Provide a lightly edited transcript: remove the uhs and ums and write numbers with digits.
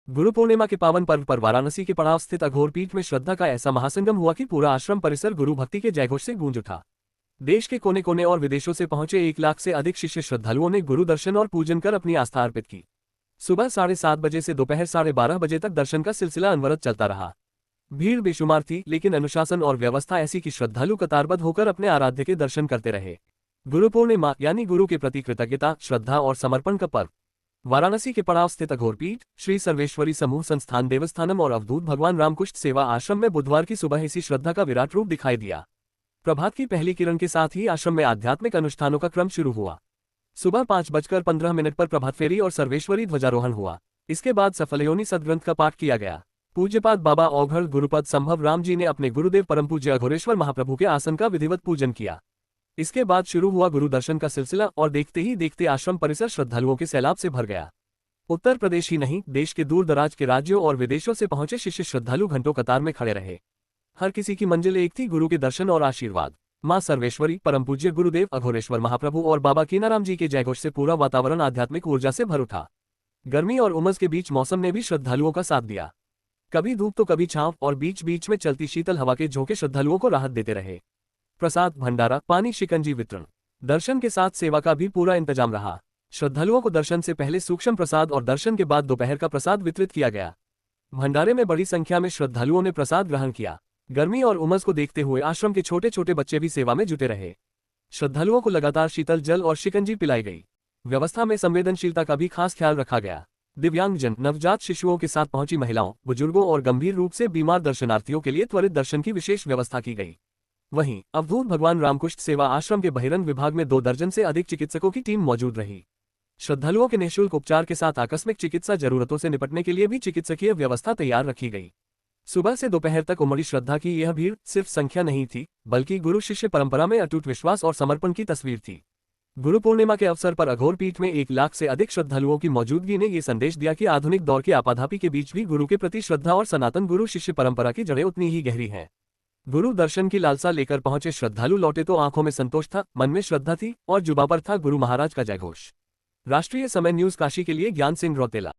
गुरु पूर्णिमा के पावन पर्व पर वाराणसी के पड़ाव स्थित अघोर पीठ में श्रद्धा का ऐसा महासंगम हुआ कि पूरा आश्रम परिसर गुरु भक्ति के जयघोष से गूंज उठा। देश के कोने कोने और विदेशों से पहुंचे 1 लाख से अधिक शिष्य श्रद्धालुओं ने गुरु दर्शन और पूजन कर अपनी आस्था अर्पित की। सुबह 7:30 बजे से दोपहर 12:30 बजे तक दर्शन का सिलसिला अनवरत चलता रहा। भीड़ बेशुमार थी, लेकिन अनुशासन और व्यवस्था ऐसी कि श्रद्धालु कतारबद्ध होकर अपने आराध्य के दर्शन करते रहे। गुरु पूर्णिमा यानी गुरु के प्रति कृतज्ञता, श्रद्धा और समर्पण का पर्व। वाराणसी के पड़ाव स्थित अघोर पीठ, श्री सर्वेश्वरी समूह संस्थान देवस्थानम और अवधूत भगवान रामकुष्ठ सेवा आश्रम में बुधवार की सुबह इसी श्रद्धा का विराट रूप दिखाई दिया। प्रभात की पहली किरण के साथ ही आश्रम में आध्यात्मिक अनुष्ठानों का क्रम शुरू हुआ। सुबह 5:15 पर प्रभात फेरी और सर्वेश्वरी ध्वजारोहण हुआ। इसके बाद सफलयोनि सदग्रंथ का पाठ किया गया। पूज्यपाद बाबा औघड़ गुरुपद संभव राम जी ने अपने गुरुदेव परम पूज्य अघोरेश्वर महाप्रभु के आसन का विधिवत पूजन किया। इसके बाद शुरू हुआ गुरु दर्शन का सिलसिला और देखते ही देखते आश्रम परिसर श्रद्धालुओं के सैलाब से भर गया। उत्तर प्रदेश ही नहीं, देश के दूर दराज के राज्यों और विदेशों से पहुंचे शिष्य श्रद्धालु घंटों कतार में खड़े रहे। हर किसी की मंजिल एक थी, गुरु के दर्शन और आशीर्वाद। मां सर्वेश्वरी, परम पूज्य गुरुदेव अघोरेश्वर महाप्रभु और बाबा कीनाराम जी के जयघोष से पूरा वातावरण आध्यात्मिक ऊर्जा से भर उठा। गर्मी और उमस के बीच मौसम ने भी श्रद्धालुओं का साथ दिया। कभी धूप तो कभी छांव, और बीच बीच में चलती शीतल हवा के झोंके श्रद्धालुओं को राहत देते रहे। प्रसाद, भंडारा, पानी, शिकंजी वितरण, दर्शन के साथ सेवा का भी पूरा इंतजाम रहा। श्रद्धालुओं को दर्शन से पहले सूक्ष्म प्रसाद और दर्शन के बाद दोपहर का प्रसाद वितरित किया गया। भंडारे में बड़ी संख्या में श्रद्धालुओं ने प्रसाद ग्रहण किया। गर्मी और उमस को देखते हुए आश्रम के छोटे छोटे बच्चे भी सेवा में जुटे रहे। श्रद्धालुओं को लगातार शीतल जल और शिकंजी पिलाई गई। व्यवस्था में संवेदनशीलता का भी खास ख्याल रखा गया। दिव्यांगजन, नवजात शिशुओं के साथ पहुंची महिलाओं, बुजुर्गों और गंभीर रूप से बीमार दर्शनार्थियों के लिए त्वरित दर्शन की विशेष व्यवस्था की गई। वहीं अवधूत भगवान रामकुष्ठ सेवा आश्रम के बहिरंग विभाग में 2 दर्जन से अधिक चिकित्सकों की टीम मौजूद रही। श्रद्धालुओं के निःशुल्क उपचार के साथ आकस्मिक चिकित्सा जरूरतों से निपटने के लिए भी चिकित्सकीय व्यवस्था तैयार रखी गई। सुबह से दोपहर तक उमड़ी श्रद्धा की यह भीड़ सिर्फ संख्या नहीं थी, बल्कि गुरु शिष्य परंपरा में अटूट विश्वास और समर्पण की तस्वीर थी। गुरु पूर्णिमा के अवसर पर अघोर पीठ में 1 लाख से अधिक श्रद्धालुओं की मौजूदगी ने ये संदेश दिया कि आधुनिक दौर के आपाधापी के बीच भी गुरु के प्रति श्रद्धा और सनातन गुरु शिष्य परंपरा की जड़ें उतनी ही गहरी हैं। गुरु दर्शन की लालसा लेकर पहुंचे श्रद्धालु लौटे तो आंखों में संतोष था, मन में श्रद्धा थी और जुबां पर था गुरु महाराज का जयघोष। राष्ट्रीय समय न्यूज काशी के लिए ज्ञान सिंह रौतेला।